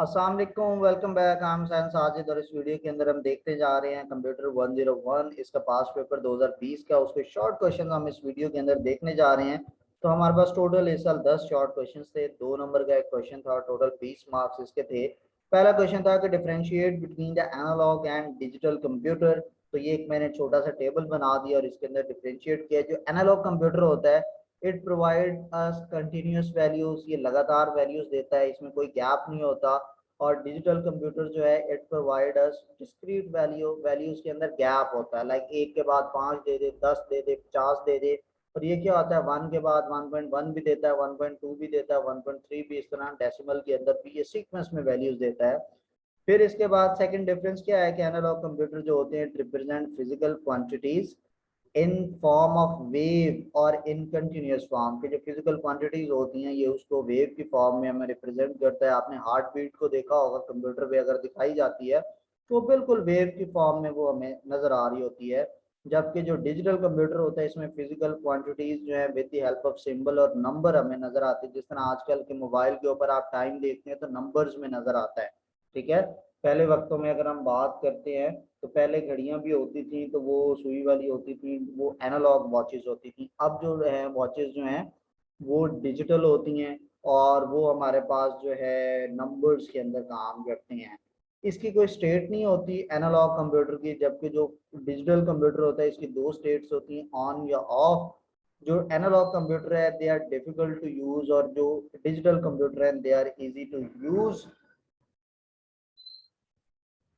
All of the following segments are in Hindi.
अस्सलाम वालेकुम, welcome back. I am Sain Sajid और इस वीडियो के अंदर हम देखते जा रहे हैं कंप्यूटर 101। इसका पास पेपर 2020 का उसके शॉर्ट क्वेश्चन हम इस वीडियो के अंदर देखने जा रहे हैं। तो हमारे पास टोटल इस साल 10 शॉर्ट क्वेश्चन थे। 2 नंबर का एक क्वेश्चन था, टोटल 20 मार्क्स इसके थे। पहला क्वेश्चन था कि differentiate between the analog and digital computer. तो ये एक मैंने छोटा सा टेबल बना दिया और इसके अंदर डिफरेंशिएट किया। जो एनालॉग कंप्यूटर होता है, it provide us continuous values, ये लगातार वैल्यूज देता है, इसमें कोई गैप नहीं होता। और डिजिटल कंप्यूटर जो है, it provide us discrete values के अंदर गैप होता है। लाइक एक के बाद 5 दे दे, 10 दे दे, 50 दे दे। और ये क्या होता है, 1 के बाद 1.1 भी देता है, 1.2 भी देता है, 1.3 भी। इस तरह डेसिमल के अंदर भी ये सीक्वेंस में वैल्यूज देता है। फिर इसके बाद सेकंड डिफरेंस क्या है कि एनालॉग कंप्यूटर जो होते हैं represent physical quantities in form of wave और इन कंटिन्यूस फॉर्म। के जो फिजिकल क्वांटिटीज होती हैं ये उसको वेव की फॉर्म में हमें रिप्रेजेंट करता है। आपने हार्ट बीट को देखा होगा, कंप्यूटर पे अगर दिखाई जाती है तो बिल्कुल वेव की फॉर्म में वो हमें नजर आ रही होती है। जबकि जो डिजिटल कंप्यूटर होता है इसमें फिजिकल क्वांटिटीज जो है with the help of symbol और नंबर हमें नजर आती है। जिस तरह आजकल के मोबाइल के ऊपर आप टाइम देखते हैं तो नंबर्स में नजर आता है। ठीक है। पहले वक्तों में अगर हम बात करते हैं तो पहले घड़ियां भी होती थी, तो वो सुई वाली होती थी, वो एनालॉग वॉचेस होती थी। अब जो है वॉचेस जो हैं वो डिजिटल होती हैं और वो हमारे पास जो है नंबर्स के अंदर काम करते हैं। इसकी कोई स्टेट नहीं होती एनालॉग कंप्यूटर की, जबकि जो डिजिटल कंप्यूटर होता है इसकी दो स्टेट्स होती हैं, ऑन या ऑफ। जो एनालॉग कंप्यूटर है they are difficult to use, और जो डिजिटल कंप्यूटर है they are easy to use.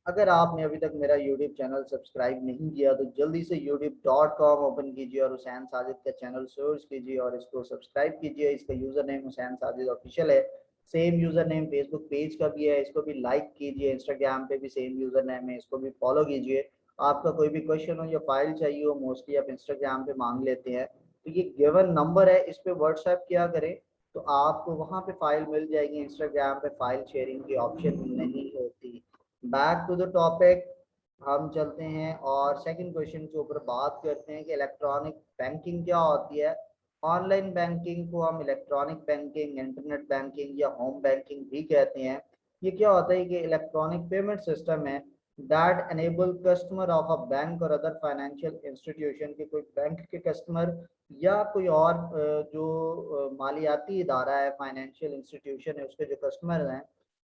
अगर आपने अभी तक मेरा YouTube चैनल सब्सक्राइब नहीं किया तो जल्दी से youtube.com ओपन कीजिए और हुसैन साजिद का चैनल सर्च कीजिए और इसको सब्सक्राइब कीजिए। इसका user name Hussain Sajid official है। Same user name Facebook page का भी है, इसको भी लाइक कीजिए। इंस्टाग्राम पे भी सेम यूज़र नेम है, इसको भी फॉलो कीजिए। आपका कोई भी क्वेश्चन हो या फाइल चाहिए हो, मोस्टली आप इंस्टाग्राम पे मांग लेते हैं, तो ये गिवन नंबर है, इस पे व्हाट्सएप किया करें तो आपको वहाँ पे फाइल मिल जाएगी। इंस्टाग्राम पे फाइल शेयरिंग की ऑप्शन नहीं होती। बैक टू द टॉपिक हम चलते हैं और सेकंड क्वेश्चन के ऊपर बात करते हैं कि इलेक्ट्रॉनिक बैंकिंग क्या होती है। ऑनलाइन बैंकिंग को हम इलेक्ट्रॉनिक बैंकिंग, इंटरनेट बैंकिंग या होम बैंकिंग भी कहते हैं। ये क्या होता है कि इलेक्ट्रॉनिक पेमेंट सिस्टम है that enable customer of a bank और अदर फाइनेंशियल इंस्टीट्यूशन के, कोई बैंक के कस्टमर या कोई और जो मालियाती इदारा है, फाइनेंशियल इंस्टीट्यूशन है, उसके जो कस्टमर हैं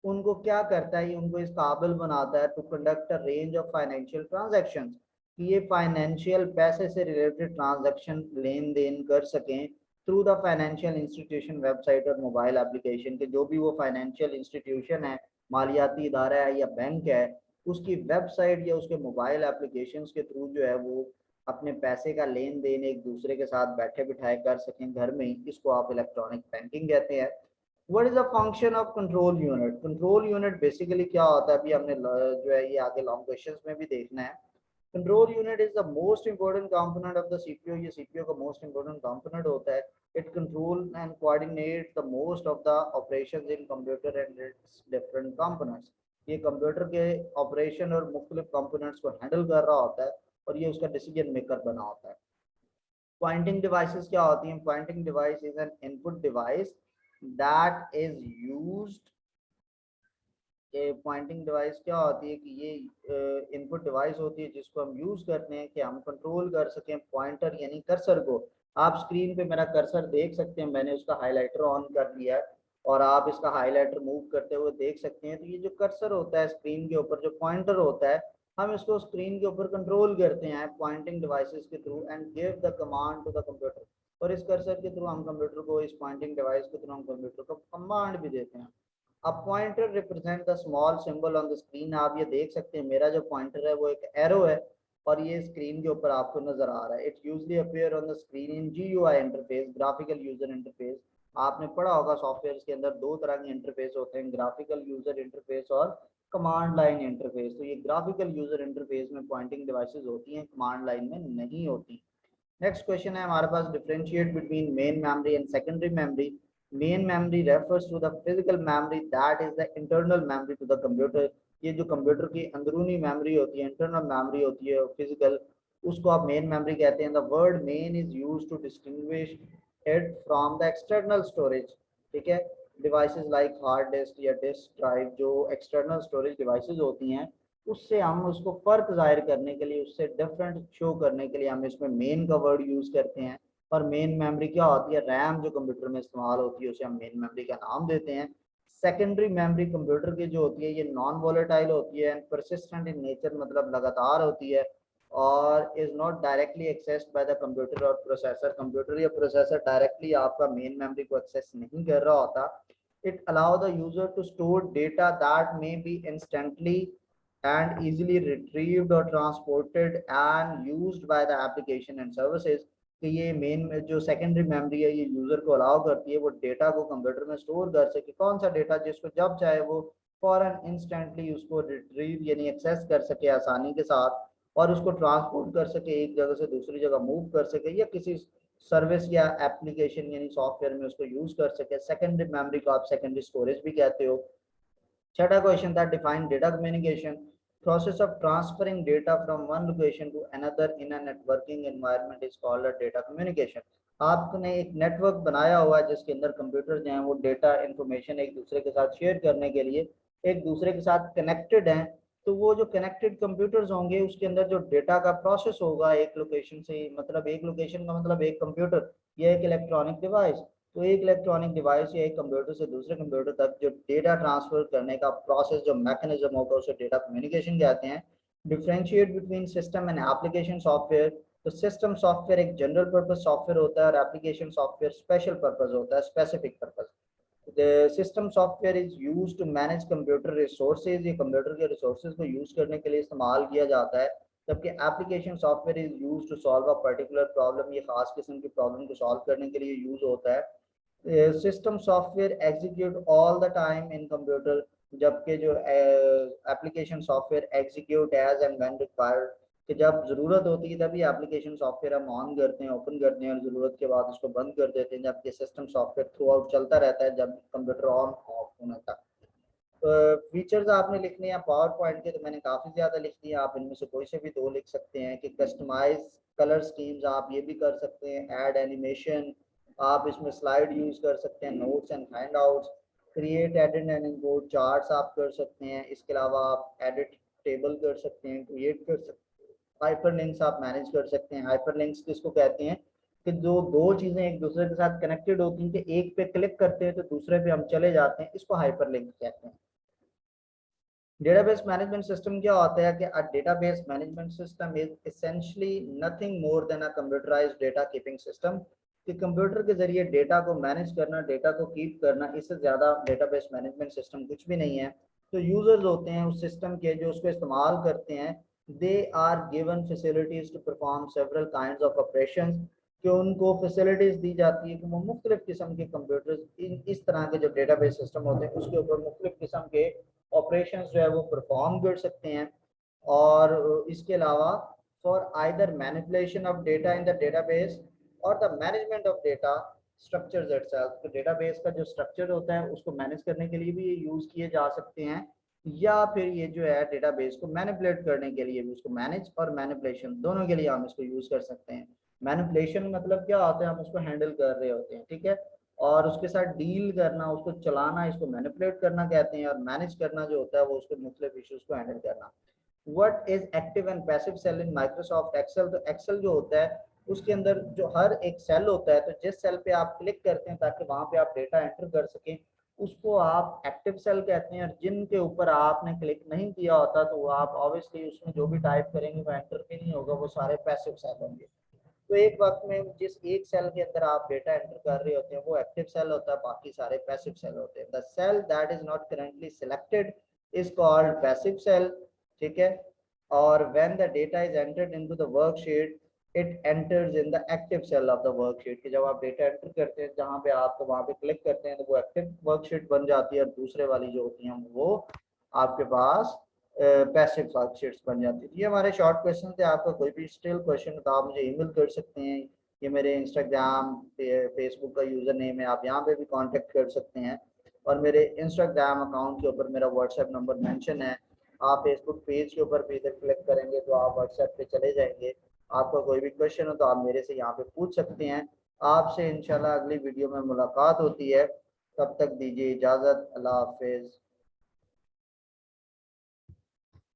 उनको क्या करता है, उनको इस काबिल बनाता है to conduct a range of financial transactions, कि ये फाइनेंशियल पैसे से रिलेटेड ट्रांजैक्शन लेन देन कर सकें through the financial institution website और मोबाइल एप्लीकेशन के। जो भी वो फाइनेंशियल इंस्टीट्यूशन है, मालियाती इदारा है या बैंक है, उसकी वेबसाइट या उसके मोबाइल एप्लीकेशन के थ्रू जो है वो अपने पैसे का लेन देन एक दूसरे के साथ बैठे बिठाए कर सकें घर में ही। इसको आप इलेक्ट्रॉनिक बैंकिंग कहते हैं। What is the function of control unit. Control unit basically क्या होता है, अभी हमने जो है ये आगे लॉन्ग क्वेश्चंस में भी देखना है। Control unit is the most important component of the CPU. ये सीपीयू का मोस्ट इंपोर्टेंट कंपोनेंट होता है। It control and coordinate the most of the operations in computer and it's different components. ये कंप्यूटर के ऑपरेशन और मुख्तलिफ कंपोनेंट्स को हैंडल कर रहा होता है और ये उसका डिसीजन मेकर बना होता है। पॉइंटिंग डिवाइसेस क्या होती हैं। Pointing device is an input device that is used. Pointing device क्या होती है कि ये इनपुट डिवाइस होती है जिसको हम यूज करते हैं कि हम कंट्रोल कर सकें पॉइंटर यानी कर्सर को। आप स्क्रीन पे मेरा कर्सर देख सकते हैं, मैंने उसका हाइलाइटर ऑन कर लिया है और आप इसका हाइलाइटर मूव करते हुए देख सकते हैं। तो ये जो कर्सर होता है स्क्रीन के ऊपर, जो पॉइंटर होता है, हम इसको स्क्रीन के ऊपर कंट्रोल करते हैं पॉइंटिंग डिवाइसेस के through and give the command to the computer. और इस कर्सर के थ्रू हम कंप्यूटर को, इस पॉइंटिंग डिवाइस के थ्रू हम कंप्यूटर को कमांड भी देते हैं। अब pointer represent the small symbol on the screen. आप ये देख सकते हैं मेरा जो पॉइंटर है वो एक एरो है और ये स्क्रीन के ऊपर आपको नजर आ रहा है। It usually appear on the screen in GUI interface, graphical user interface. आपने पढ़ा होगा सॉफ्टवेयर के अंदर दो तरह के इंटरफेस होते हैं, ग्राफिकल यूजर इंटरफेस और कमांड लाइन इंटरफेस। तो ये ग्राफिकल यूजर इंटरफेस में पॉइंटिंग डिवाइसेस होती हैं, कमांड लाइन में नहीं होती। नेक्स्ट क्वेश्चन है हमारे पास, differentiate between main memory and secondary memory. Main memory refers to the physical memory that is the internal memory to the computer. ये जो कंप्यूटर की अंदरूनी मेमोरी होती है, इंटरनल मेमोरी होती है फिजिकल, उसको आप मेन मेमोरी कहते हैं। The word main is used to distinguish it from the external storage. ठीक है। डिवाइसेस लाइक हार्ड डिस्क या डिस्क ड्राइव जो एक्सटर्नल स्टोरेज डिवाइसेस होती हैं, उससे हम उसको फ़र्क ज़ाहिर करने के लिए, उससे डिफरेंट शो करने के लिए हम इसमें मेन का वर्ड यूज़ करते हैं। और मेन मेमोरी क्या होती है, रैम जो कंप्यूटर में इस्तेमाल होती है उसे हम मेन मेमोरी का नाम देते हैं। सेकेंडरी मेमोरी कंप्यूटर की जो होती है ये नॉन वोलेटाइल होती है एंड परसिस्टेंट इन नेचर, मतलब लगातार होती है, और is not directly accessed by the computer और प्रोसेसर। कंप्यूटर या प्रोसेसर डायरेक्टली आपका मेन मेमोरी को एक्सेस नहीं कर रहा होता। It allow the user to store data that may be instantly and easily retrieved or transported and used by the application and services। कि ये मेन जो सेकेंडरी मेमोरी है ये यूजर को अलाउ करती है वो डेटा को कंप्यूटर में स्टोर कर सके। कौन सा डेटा, जिसको जब चाहे वो फॉरन इंस्टेंटली उसको रिट्रीव यानी एक्सेस कर सके आसानी के साथ, और उसको ट्रांसपोर्ट कर सके, एक जगह से दूसरी जगह मूव कर सके, या किसी सर्विस या एप्लीकेशन यानी सॉफ्टवेयर में उसको यूज कर सके। सेकेंडरी मेमोरी को आप सेकेंडरी स्टोरेज भी कहते हो। छठा क्वेश्चन था define data communication, process of transferring data from one location to another in a networking environment is called a data communication. आपने एक नेटवर्क बनाया हुआ है जिसके अंदर कंप्यूटर जो हैं वो डेटा इंफॉर्मेशन एक दूसरे के साथ शेयर करने के लिए एक दूसरे के साथ कनेक्टेड हैं। तो वो जो कनेक्टेड कंप्यूटर्स होंगे उसके अंदर जो डेटा का प्रोसेस होगा एक लोकेशन से, मतलब एक लोकेशन का मतलब एक कंप्यूटर या एक इलेक्ट्रॉनिक डिवाइस। तो एक इलेक्ट्रॉनिक डिवाइस या एक कंप्यूटर से दूसरे कंप्यूटर तक जो डेटा ट्रांसफर करने का प्रोसेस जो मैकेनिज्म होगा उसे डेटा कम्युनिकेशन कहते हैं। Differentiate between system and application software, तो सिस्टम सॉफ्टवेयर एक जनरल पर्पस सॉफ्टवेयर होता है और एप्लीकेशन सॉफ्टवेयर स्पेशल पर्पस होता है, specific purpose. The system software is used to manage computer resources, ये कंप्यूटर के रिसोर्सेज को यूज करने के लिए इस्तेमाल किया जाता है। जबकि application software is used to solve a particular problem, ये खास किस्म की प्रॉब्लम को सॉल्व करने के लिए यूज होता है। System software execute all the time in computer, जबकि जो application software execute as and when required, कि जब ज़रूरत होती है तभी एप्लीकेशन सॉफ्टवेयर हम ऑन करते हैं, ओपन करते हैं, और ज़रूरत के बाद उसको बंद कर देते हैं, जबकि सिस्टम सॉफ्टवेयर थ्रू आउट चलता रहता है जब कंप्यूटर ऑन ऑफ होने तक। फीचर्स आपने लिखने हैं पावर पॉइंट के, तो मैंने काफ़ी ज़्यादा लिख दिए, आप इनमें से कोई से भी दो लिख सकते हैं। कि कस्टमाइज कलर स्कीम्स आप ये भी कर सकते हैं, ऐड एनिमेशन, आप इसमें स्लाइड यूज कर सकते हैं, notes and hand outs, create edit and import charts आप कर सकते हैं। इसके अलावा आप एडिट टेबल कर सकते हैं, क्रिएट कर सकते हैं, हाइपर लिंक्स आप मैनेज कर सकते हैं। हाइपर लिंक्स किसको कहते हैं, कि जो दो चीज़ें एक दूसरे के साथ कनेक्टेड होती हैं, कि एक पे क्लिक करते हैं तो दूसरे पे हम चले जाते हैं, इसको हाइपर लिंक कहते हैं। डेटाबेस मैनेजमेंट सिस्टम क्या होता है, कि a database management system is essentially nothing more than a computerised data keeping system, कि कंप्यूटर के जरिए डेटा को मैनेज करना, डेटा को कीप करना, इससे ज़्यादा डेटाबेस मैनेजमेंट सिस्टम कुछ भी नहीं है। तो यूजर्स होते हैं उस सिस्टम के जो उसको इस्तेमाल करते हैं, they are given facilities to perform several kinds of operations, कि उनको फैसिलिटीज दी जाती है कि वो मुख्तलिफ किस्म के कंप्यूटर इस तरह के जो डेटाबेस सिस्टम होते हैं उसके ऊपर मुख्तलिफ किस्म के ऑपरेशंस जो है वो परफॉर्म कर सकते हैं। और इसके अलावा for either manipulation of data in the database और the management of data structures itself, तो डेटाबेस का जो स्ट्रक्चर होता है उसको मैनेज करने के लिए भी ये यूज किए जा सकते हैं, या फिर ये जो है डेटाबेस को मैनिपुलेट करने के लिए भी, उसको मैनेज और मैनिपुलेशन दोनों के लिए हम इसको यूज कर सकते हैं। मैनिपुलेशन मतलब क्या होता है, हम उसको हैंडल कर रहे होते हैं, ठीक है, और उसके साथ डील करना, उसको चलाना, इसको मैनिपुलेट करना कहते हैं, और मैनेज करना जो होता है वो उसके मुख्तलिफ इश्यूज को हैंडल करना। What is active and passive cell in Microsoft Excel, तो एक्सेल जो होता है उसके अंदर जो हर एक सेल होता है, तो जिस सेल पे आप क्लिक करते हैं ताकि वहां पे आप डेटा एंटर कर सकें उसको आप एक्टिव सेल कहते हैं, और जिनके ऊपर आपने क्लिक नहीं किया होता तो वो आप ऑब्वियसली उसमें जो भी टाइप करेंगे वो एंटर भी नहीं होगा, वो सारे पैसिव सेल होंगे। तो एक वक्त में जिस एक सेल के अंदर आप डेटा एंटर कर रहे होते हैं वो एक्टिव सेल होता है, बाकी सारे पैसिव सेल होते हैं। The cell that is not currently selected is called passive cell, ठीक है। और when the data is entered into the worksheet it enters in the active cell of the worksheet, कि जब आप डेटा एंटर करते हैं जहां पे आप तो वहां पे क्लिक करते हैं तो वो एक्टिव वर्कशीट बन जाती है, और दूसरे वाली जो होती हैं वो आपके पास पैसिव वर्कशीट्स बन जाती है। ये हमारे शॉर्ट क्वेश्चन थे। आपका कोई भी स्टिल क्वेश्चन तो आप मुझे ईमेल कर सकते हैं, ये मेरे इंस्टाग्राम फेसबुक का यूज़र नेम है, आप यहाँ पे भी कांटेक्ट कर सकते हैं, और मेरे इंस्टाग्राम अकाउंट के ऊपर मेरा व्हाट्सएप नंबर मेंशन है। आप फेसबुक पेज के ऊपर भी इधर क्लिक करेंगे तो आप व्हाट्सएप पे चले जाएंगे। आपका कोई भी क्वेश्चन हो तो आप मेरे से यहाँ पे पूछ सकते हैं। आपसे इंशाल्लाह अगली वीडियो में मुलाकात होती है। तब तक दीजिए इजाजत, अल्लाह हाफिज।